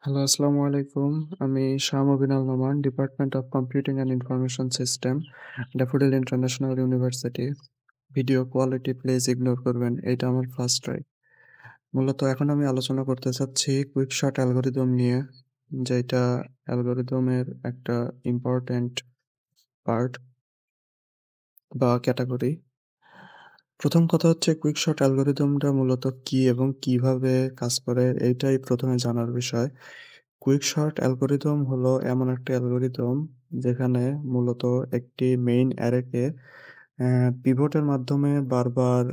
Hello, আসসালামু আলাইকুম। আমি Shah Mobin Al Noman, department of computing and information system, Daffodil International University. Video quality please ignore করবেন। এটা আমার ফার্স্ট ট্রাই। মূলত এখন আমি আলোচনা করতে চাচ্ছি কুইকশর্ট অ্যালগরিদম নিয়ে, যেটা অ্যালগরিদমের একটা ইম্পর্ট্যান্ট পার্ট বা ক্যাটাগরি। প্রথম কথা হচ্ছে কুইকশর্ট অ্যালগরিদমটা মূলত কি এবং কিভাবে কাজ করে এইটাই প্রথমে জানার বিষয়। কুইকশর্ট অ্যালগরিদম হলো এমন একটা অ্যালগরিদম যেখানে মূলত একটি মেইন অ্যারেকে পিভটের মাধ্যমে বারবার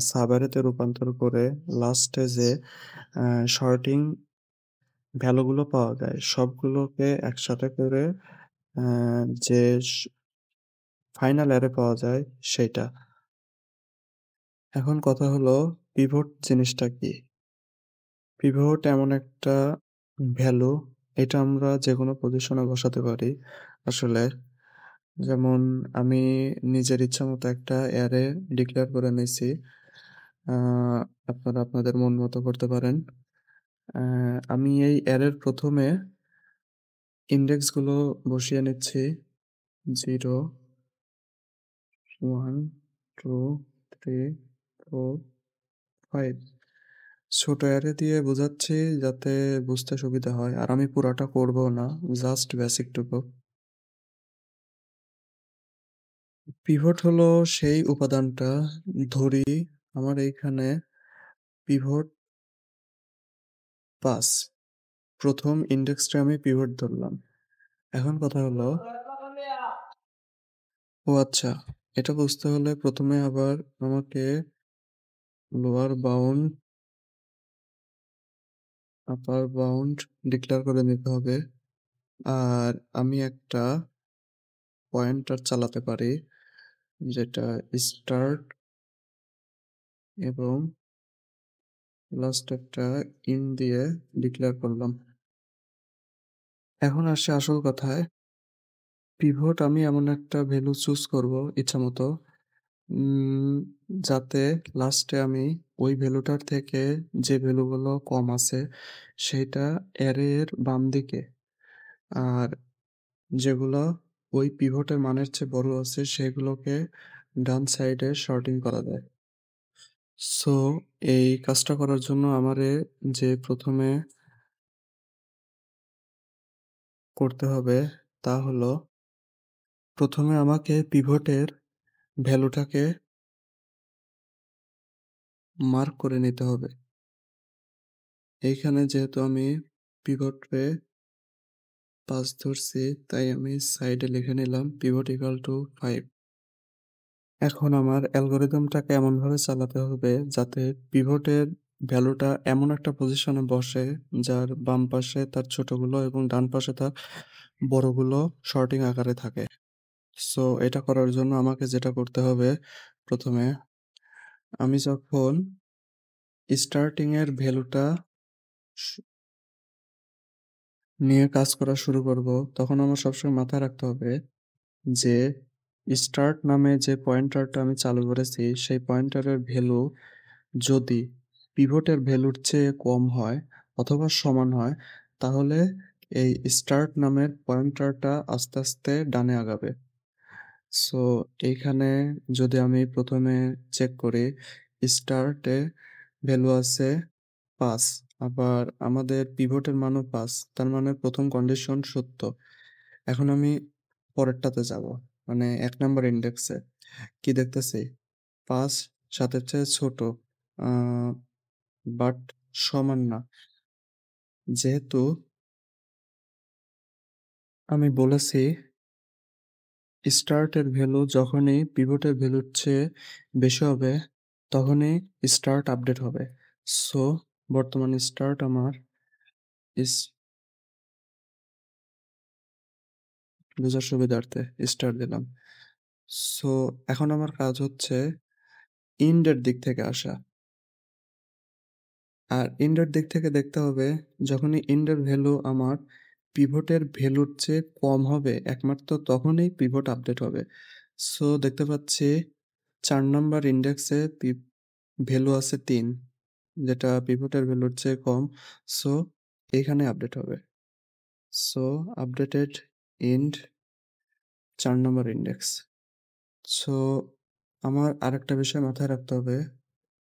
সাব অ্যারেতে রূপান্তর করে লাস্টে যে শর্টিং ভ্যালুগুলো পাওয়া যায় সবগুলোকে একসাথে করে যে ফাইনাল অ্যারে পাওয়া যায় সেটা। এখন কথা হলো পিভট জিনিসটা কি? পিভট এমন একটা ভ্যালু, এটা আমরা যেকোনো পজিশনে বসাতে পারি। আসলে যেমন আমি নিজের ইচ্ছামতো একটা অ্যারে ডিক্লেয়ার করে নিছি। আ আপনারা আপনাদের মন মতো করতে পারেন। আমি এই অ্যারের ১ম এ ইনডেক্সগুলো বসিয়ে নিচ্ছি 0, 1, 2, 3, 4, 5 ছোট অ্যারে দিয়ে বোঝাচ্ছি যাতে বুঝতে সুবিধা হয়। আর আমি পুরাটা করবো না, জাস্ট বেসিক টুকু। পিভট হলো সেই উপাদানটা, ধরি আমার এইখানে পিভট ৫, ১ম ইনডেক্সটা আমি পিভট ধরলাম। এখন কথা হলো, ও আচ্ছা, এটা বুঝতে হলে ১ম এ আবার আমাকে লোয়ার বাউন্ড, আপার বাউন্ড ডিক্লেয়ার করে নিতে হবে। আর আমি একটা পয়েন্টার চালাতে পারি যেটা স্টার্ট এবং লাস্ট একটা ইন দিয়ে ডিক্লেয়ার করলাম। এখন আসে আসল কথায়। পিভট আমি এমন একটা ভ্যালু চুজ করব ইচ্ছামতো, উম, যাতে লাস্টে আমি ওই ভ্যালুটার থেকে যে ভ্যালুগুলো কম আছে সেটা অ্যারের বাম দিকে, আর যেগুলো ওই পিভটের মানের চেয়ে বড় আছে সেগুলোকে ডান সাইডে শর্টিং করা যায়। সো এই কাজটা করার জন্য আমারে যে প্রথমে করতে হবে তা হলো, প্রথমে আমাকে পিভটের ভ্যালুটাকে মার্ক করে নিতে হবে। এইখানে যেহেতু আমি পিভটে ৫ ধরছি, তাই আমি সাইডে লিখে নিলাম পিভট ইকুয়াল টু ৫। এখন আমার অ্যালগরিদমটাকে এমনভাবে চালাতে হবে যাতে পিভটের ভ্যালুটা এমন একটা পজিশনে বসে যার বাম পাশে তার ছোটগুলো এবং ডান পাশে তার বড়গুলো শর্টিং আকারে থাকে। সো এটা করার জন্য আমাকে যেটা করতে হবে, প্রথমে আমি যখন স্টার্টিং এর ভ্যালুটা নিয়ে কাজ করা শুরু করব, তখন আমার সবসময় মাথায় রাখতে হবে যে স্টার্ট নামে যে পয়েন্টারটা আমি চালু করেছি সেই পয়েন্টারের ভ্যালু যদি পিভটের ভ্যালুর চেয়ে কম হয় অথবা সমান হয়, তাহলে এই স্টার্ট নামের পয়েন্টারটা আস্তে আস্তে ডানে আগাবে। সো এইখানে যদি আমি প্রথমে চেক করি, স্টার্টে ভ্যালু আছে ৫, আবার আমাদের পিভটের মানও ৫, তার মানে প্রথম কন্ডিশন সত্য। এখন আমি পরেরটাতে যাব, মানে ১ নাম্বার ইনডেক্সে কি দেখতেছি, ৫ ৭-এর চেয়ে ছোট, বাট সমান না। যেহেতু আমি বলেছি স্টার্টের ভ্যালু যখনই পিভটের ভ্যালুর চেয়ে বেশি হবে তখনই স্টার্ট আপডেট হবে। সো বর্তমান স্টার্ট আমার ইস বোঝার সুবিধার্থে স্টার্ট দিলাম। সো এখন আমার কাজ হচ্ছে ইন্ডের দিক থেকে আসা। আর ইন্ডের দিক থেকে দেখতে হবে যখনই ইন্ডের ভ্যালু আমার পিভটের ভ্যালুর চেয়ে কম হবে একমাত্র তখনই পিভট আপডেট হবে। সো দেখতে পাচ্ছি ৪ নাম্বার ইন্ডেক্সে ভ্যালু আছে ৩, যেটা পিভটের ভ্যালুর চেয়ে কম। সো এইখানে আপডেট হবে। সো আপডেটেড ইন্ড 4 নম্বর ইন্ডেক্স। সো আমার আরেকটা বিষয় মাথায় রাখতে হবে,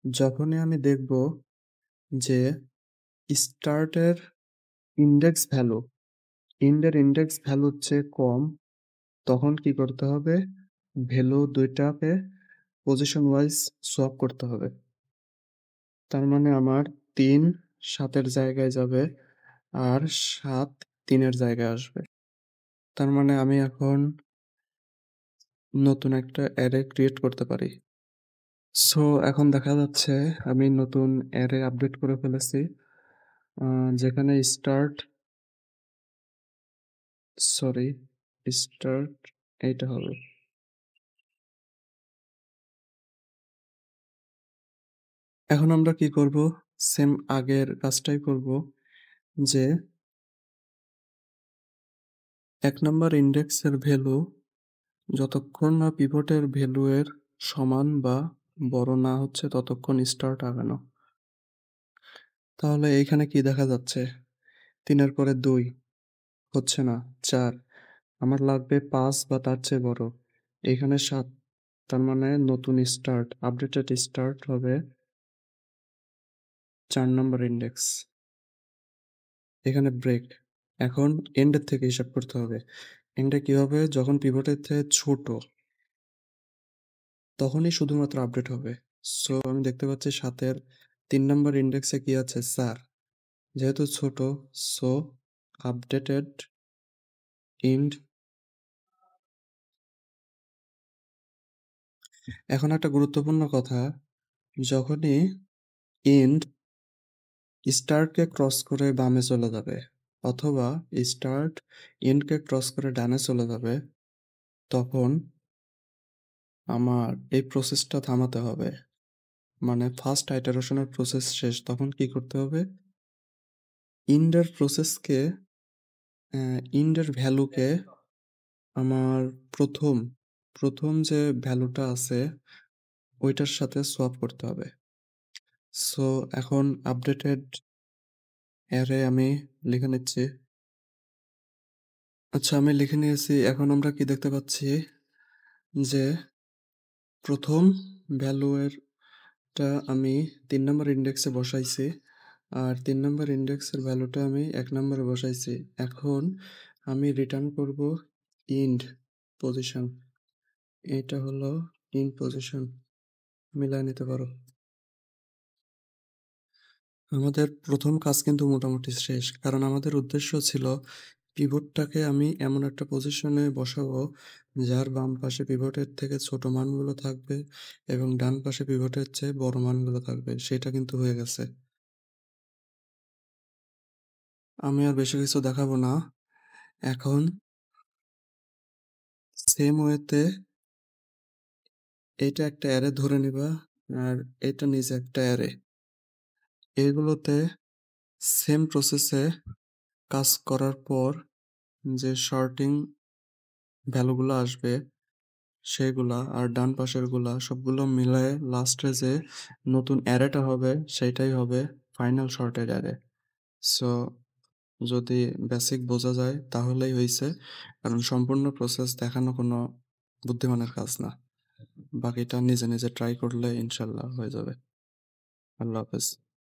যখনই আমি দেখব যে স্টার্টের ইন্ডেক্স ভ্যালু ইন্ডের ইন্ডেক্স ভ্যালুর চেয়ে কম, তখন কি করতে হবে? ভ্যালু দুইটাকে পজিশন ওয়াইজ সোয়াপ করতে হবে। তার মানে আমার 3 7-এর জায়গায় যাবে আর 7 3-এর জায়গায় আসবে। তার মানে আমি এখন নতুন একটা অ্যারে ক্রিয়েট করতে পারি। সো এখন দেখা যাচ্ছে আমি নতুন অ্যারে আপডেট করে ফেলেছি, যেখানে স্টার্ট এইটা হবে। এখন আমরা কি করব? সেম আগের কাজটাই করব, যে 1 নম্বর ইন্ডেক্সের ভ্যালু যতক্ষণ না পিভটের ভ্যালু এর সমান বা বড় না হচ্ছে ততক্ষণ স্টার্ট আগানো। তাহলে এইখানে কি দেখা যাচ্ছে? 3-এর পরে 2 হচ্ছে না, 4, আমার লাগবে 5 বা তার চেয়ে বড়। এইখানে 7, তার মানে নতুন আপডেটেড স্টার্ট হবে 4 নম্বর ইন্ডেক্স। এখানে ব্রেক। এখন এন্ডের থেকে হিসাব করতে হবে। এন্ডে কি হবে? যখন পিভটের থেকে ছোট তখনই শুধুমাত্র আপডেট হবে। সো আমি দেখতে পাচ্ছি 7-এর 3 নম্বর ইন্ডেক্সে কি আছে? স্যার, যেহেতু ছোট, সো আপডেটেড ইন্ড। এখন একটা গুরুত্বপূর্ণ কথা, যখনই ইন্ড স্টার্টকে ক্রস করে বামে চলে যাবে অথবা স্টার্ট ইন্ডকে ক্রস করে ডানে চলে যাবে, তখন আমার এই প্রসেসটা থামাতে হবে। মানে ফার্স্ট আইটারেশনের প্রসেস শেষ, তখন কি করতে হবে? ইন্ডের প্রসেসকে ইন্ডের ভ্যালুকে আমার প্রথম প্রথম যে ভ্যালুটা আছে ওইটার সাথে সোয়াপ করতে হবে। সো এখন আপডেটেড অ্যারে আমি লিখে নিচ্ছি। আচ্ছা, আমি লিখে নিয়েছি। এখন আমরা কি দেখতে পাচ্ছি যে প্রথম ভ্যালু এরটা আমি 3 নম্বর ইন্ডেক্সে বসাইছি আর 3 নম্বর ইন্ডেক্সের ভ্যালুটা আমি 1 নম্বরে বসাইছি। এখন আমি রিটার্ন করব ইন্ড পজিশন। এটা হলো ইন্ড পজিশন, মিলাই নিতে পারো। আমাদের প্রথম কাজ কিন্তু মোটামুটি শেষ, কারণ আমাদের উদ্দেশ্য ছিল পিভটটাকে আমি এমন একটা পজিশনে বসাবো যার বাম পাশে পিভটের থেকে ছোট মানগুলো থাকবে এবং ডান পাশে পিভটের চেয়ে বড় মানগুলো থাকবে। সেটা কিন্তু হয়ে গেছে। আমি আর বেশি কিছু দেখাবো না। এখন সেম ওয়েতে এটা একটা অ্যারে ধরে নিবা আর এটা নিজে একটা অ্যারে। এগুলোতে সেম প্রসেসে কাজ করার পর যে শর্টিং ভ্যালুগুলো আসবে সেগুলা আর ডান পাশের গুলা সবগুলো মিলায়ে লাস্টে যে নতুন অ্যারেটা হবে সেটাই হবে ফাইনাল শর্টেড অ্যারে। সো যদি বেসিক বোঝা যায় তাহলেই হয়েছে, কারণ সম্পূর্ণ প্রসেস দেখানো কোনো বুদ্ধিমানের কাজ না। বাকিটা নিজে নিজে ট্রাই করলে ইনশাল্লাহ হয়ে যাবে। আল্লাহ হাফেজ।